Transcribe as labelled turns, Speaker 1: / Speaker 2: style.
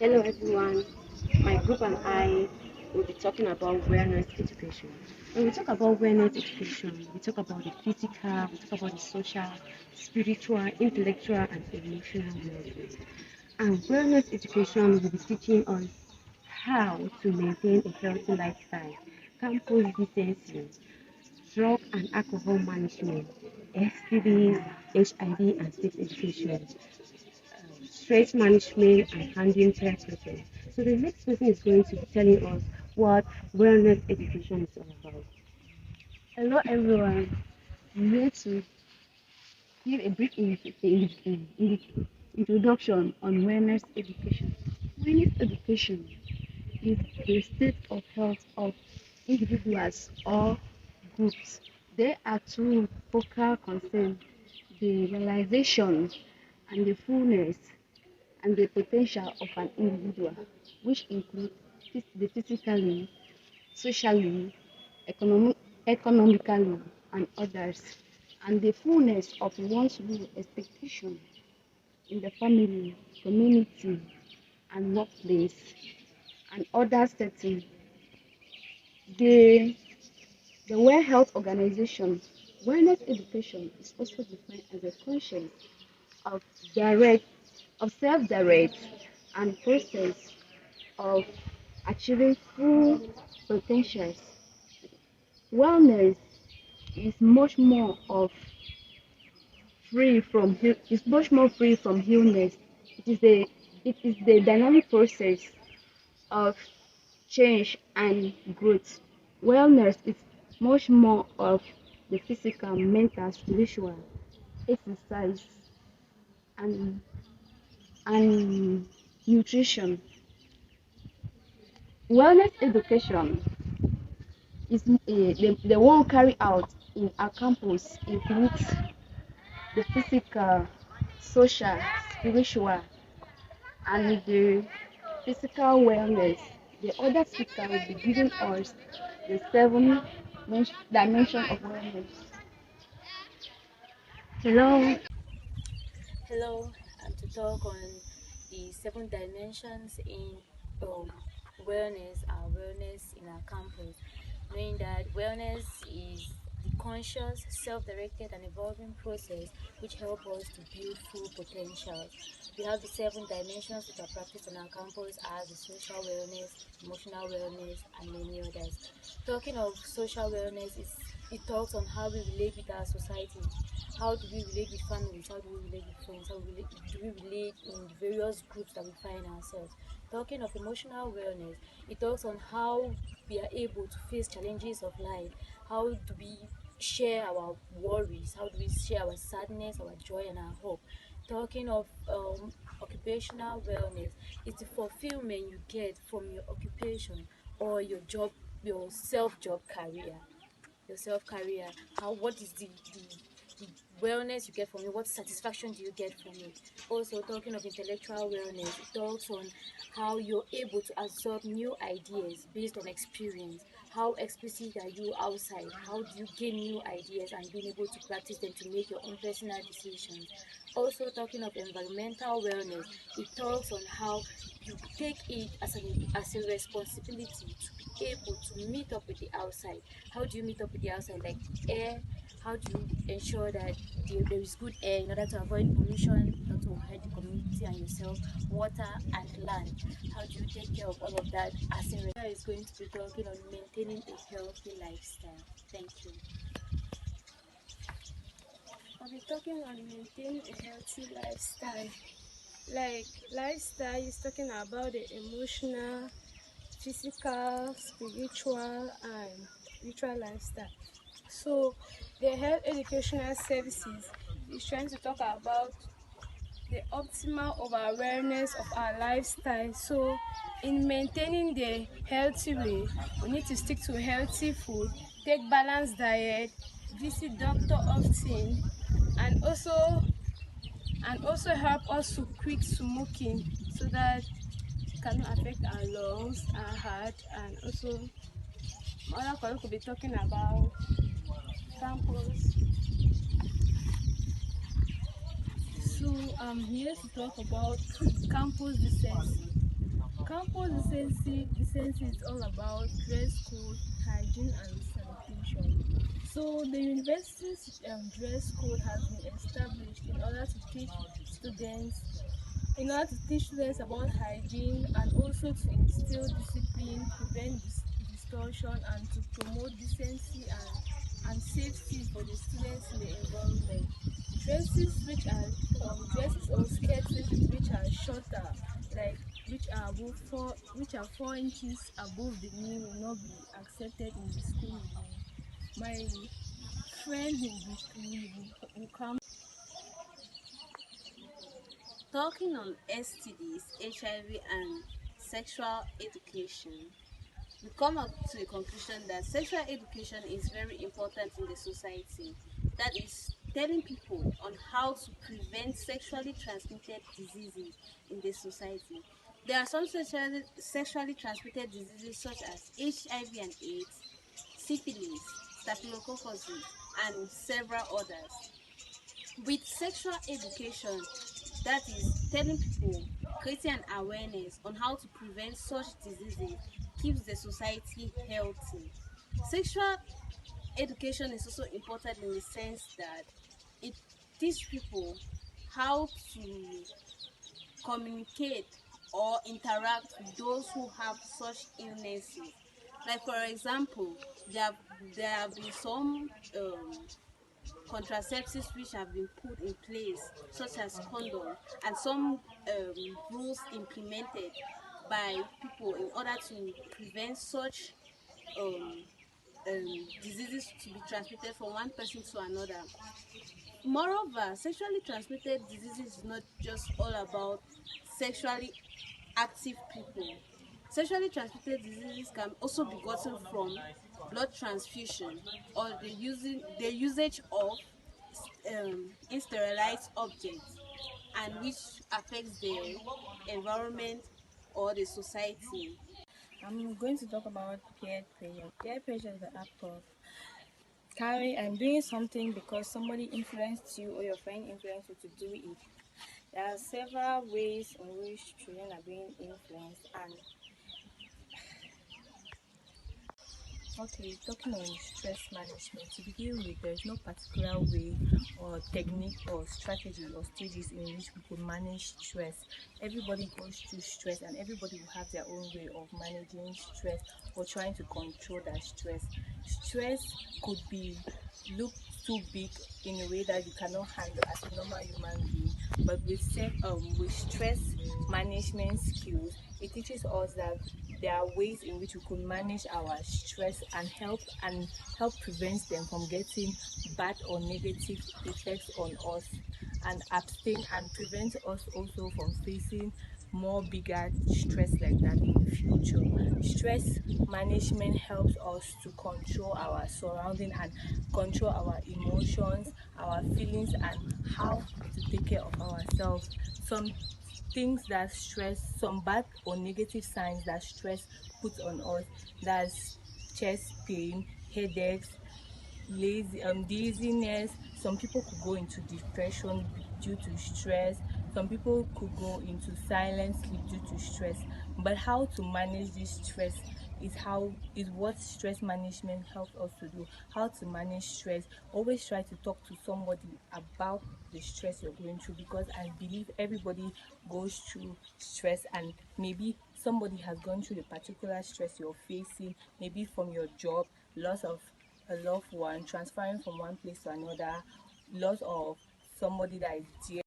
Speaker 1: Hello everyone, my group and I will be talking about wellness education. When we talk about wellness education, we talk about the physical, we talk about the social, spiritual, intellectual, and emotional well-being. And wellness education will be teaching us how to maintain a healthy lifestyle, campus decency, drug and alcohol management, STDs, HIV and sex education, stress management and handling peer pressure. So the next person is going to be telling us what wellness education is all about.
Speaker 2: Hello everyone. I'm here to give a brief introduction on wellness education. Wellness education is the state of health of individuals or groups. There are two focal concerns: the realization and the fullness and the potential of an individual, which include the physically, socially, economically, and others, and the fullness of one's role expectation in the family, community, and workplace, and other settings. The, the World Health Organization wellness education is also defined as a conscious of direct of self-direct and process of achieving full potentials. Wellness is much more of is much more free from illness. It is the dynamic process of change and growth. Wellness is much more of the physical, mental, spiritual exercise and and nutrition. Wellness education is the one carried out in our campus includes the physical, social, spiritual, and the physical wellness. The other speaker will be giving us the seven dimension of wellness.
Speaker 3: Hello, hello. To talk on the seven dimensions in um, wellness in our campus, knowing that wellness is the conscious, self-directed, and evolving process which help us to build full potential. We have the seven dimensions which are practiced on our campus as the social wellness, emotional wellness, and many others. Talking of social wellness, it talks on how we relate with our society. How do we relate with families? How do we relate with friends? Do we relate in the various groups that we find ourselves? Talking of emotional wellness, it talks on how we are able to face challenges of life. How do we share our worries? How do we share our sadness, our joy, and our hope? Talking of occupational wellness, it's the fulfillment you get from your occupation or your job, your self-job career, how what is the wellness you get from it, what satisfaction do you get from it. Also talking of intellectual wellness, it talks on how you're able to absorb new ideas based on experience. How explicit are you outside? How do you gain new ideas and being able to practice them to make your own personal decisions? Also talking of environmental wellness, it talks on how you take it as a responsibility to be able to meet up with the outside. How do you meet up with the outside? Like air. How do you ensure that there is good air in order to avoid pollution, not to hurt the community and yourself? Water and land. How do you take care of all of that as a is going to be talking on maintaining a healthy lifestyle. Thank you.
Speaker 4: I'll be talking on maintaining a healthy lifestyle. Like lifestyle is talking about the emotional, physical, spiritual, and ritual lifestyle. So the health educational services is trying to talk about the optimal of awareness of our lifestyle. So in maintaining the healthy way, we need to stick to healthy food, take balanced diet, visit doctor often, and also help us to quit smoking so that it cannot affect our lungs, our heart, and also other colleagues could be talking about campus. So I'm here to talk about campus decency. decency is all about dress code, hygiene, and sanitation. So the university's dress code has been established in order to teach students about hygiene and also to instill discipline, prevent distortion, and to promote decency and safety for the students in the environment. Dresses or skirts which are shorter, like which are 4 inches above the knee, will not be accepted in the school room. My friend will come.
Speaker 5: Talking on STDs, HIV, and sexual education, we come up to a conclusion that sexual education is very important in the society. That is telling people on how to prevent sexually transmitted diseases in the society. There are some sexually transmitted diseases such as HIV and AIDS, syphilis, staphylococcus, and several others. With sexual education, that is telling people, creating an awareness on how to prevent such diseases, keeps the society healthy. Sexual education is also important in the sense that it teaches people how to communicate or interact with those who have such illnesses. Like for example, there have been some contraceptives which have been put in place, such as condom, and some rules implemented by people in order to prevent such um, diseases to be transmitted from one person to another. Moreover, sexually transmitted diseases is not just all about sexually active people. Sexually transmitted diseases can also be gotten from blood transfusion or the usage of sterilized objects, and which affects the environment or the society.
Speaker 4: I'm going to talk about peer pressure. Peer pressure is the act of doing something because somebody influenced you or your friend influenced you to do it. There are several ways in which children are being influenced, and okay, talking on stress management, to begin with, there's no particular way or technique or strategy or stages in which we could manage stress. Everybody goes through stress, and everybody will have their own way of managing stress or trying to control that stress. Stress could be looked too big in a way that you cannot handle as a normal human being, but with stress management skills, it teaches us that there are ways in which we could manage our stress and help prevent them from getting bad or negative effects on us, and abstain and prevent us also from facing more bigger stress like that in the future. Stress management helps us to control our surrounding and control our emotions, our feelings, and how to take care of ourselves. Some bad or negative signs that stress puts on us, that's chest pain, headaches, dizziness. Some people could go into depression due to stress. Some people could go into silent sleep due to stress. But how to manage this stress is what stress management helps us to do. How to manage stress. Always try to talk to somebody about the stress you're going through, because I believe everybody goes through stress, and maybe somebody has gone through the particular stress you're facing, maybe from your job, loss of a loved one, transferring from one place to another, loss of somebody that is dear.